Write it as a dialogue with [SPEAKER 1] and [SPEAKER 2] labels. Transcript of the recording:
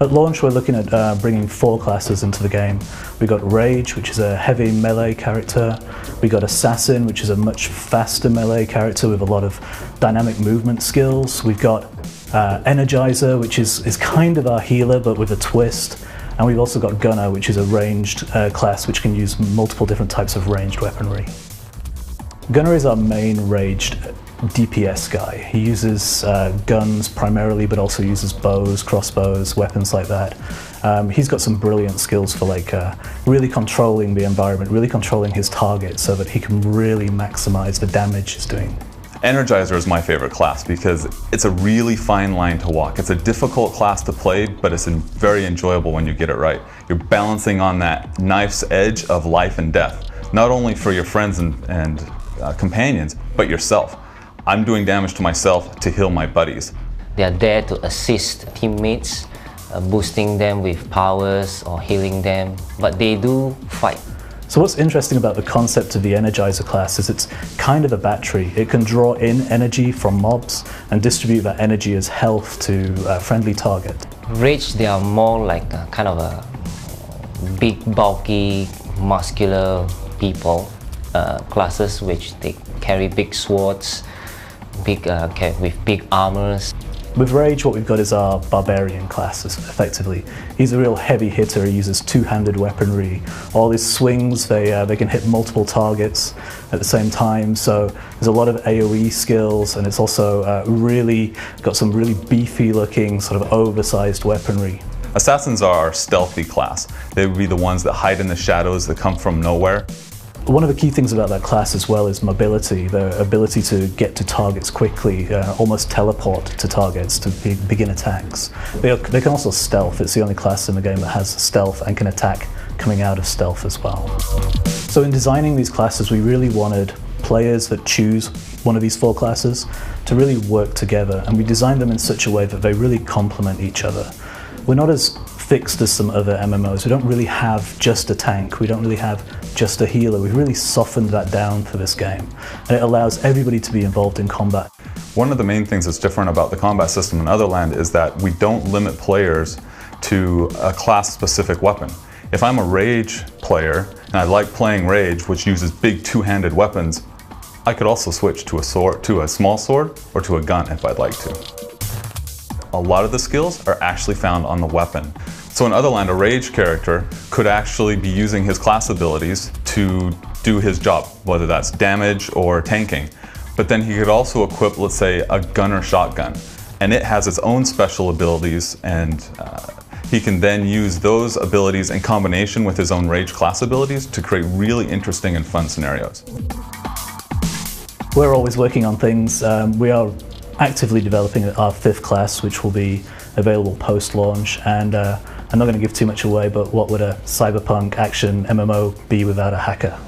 [SPEAKER 1] At launch, we're looking at bringing 4 classes into the game. We've got Rage, which is a heavy melee character. We've got Assassin, which is a much faster melee character with a lot of dynamic movement skills. We've got Energizer, which is kind of our healer, but with a twist. And we've also got Gunner, which is a ranged class which can use multiple different types of ranged weaponry. Gunner is our main ranged DPS guy. He uses guns primarily, but also uses bows, crossbows, weapons like that. He's got some brilliant skills for really controlling the environment, really controlling his target so that he can really maximize the damage he's doing.
[SPEAKER 2] Energizer is my favorite class because it's a really fine line to walk. It's a difficult class to play, but it's very enjoyable when you get it right. You're balancing on that knife's edge of life and death, not only for your friends and companions, but yourself. I'm doing damage to myself to heal my buddies.
[SPEAKER 3] They are there to assist teammates, boosting them with powers or healing them, but they do fight.
[SPEAKER 1] So what's interesting about the concept of the Energizer class is it's kind of a battery. It can draw in energy from mobs and distribute that energy as health to a friendly target.
[SPEAKER 3] Rage, they are more like a kind of a big, bulky, muscular people, classes which they carry big swords, with big armors.
[SPEAKER 1] With Rage, what we've got is our Barbarian class, effectively. He's a real heavy hitter. He uses two-handed weaponry. All his swings, they can hit multiple targets at the same time, so there's a lot of AoE skills, and it's also really got some really beefy-looking, sort of oversized weaponry.
[SPEAKER 2] Assassins are our stealthy class. They would be the ones that hide in the shadows, that come from nowhere.
[SPEAKER 1] One of the key things about that class as well is mobility, the ability to get to targets quickly, almost teleport to targets to begin attacks. They can also stealth. It's the only class in the game that has stealth and can attack coming out of stealth as well. So in designing these classes, we really wanted players that choose one of these 4 classes to really work together, and we designed them in such a way that they really complement each other. We're not as fixed as some other MMOs. We don't really have just a tank. We don't really have just a healer. We've really softened that down for this game, and it allows everybody to be involved in combat.
[SPEAKER 2] One of the main things that's different about the combat system in Otherland is that we don't limit players to a class-specific weapon. If I'm a Rage player and I like playing Rage, which uses big two-handed weapons, I could also switch to a small sword or to a gun if I'd like to. A lot of the skills are actually found on the weapon. So in Otherland, a Rage character could actually be using his class abilities to do his job, whether that's damage or tanking. But then he could also equip, let's say, a gunner shotgun, and it has its own special abilities, and he can then use those abilities in combination with his own Rage class abilities to create really interesting and fun scenarios.
[SPEAKER 1] We're always working on things. We are actively developing our 5th class, which will be available post-launch, and I'm not going to give too much away, but what would a cyberpunk action MMO be without a hacker?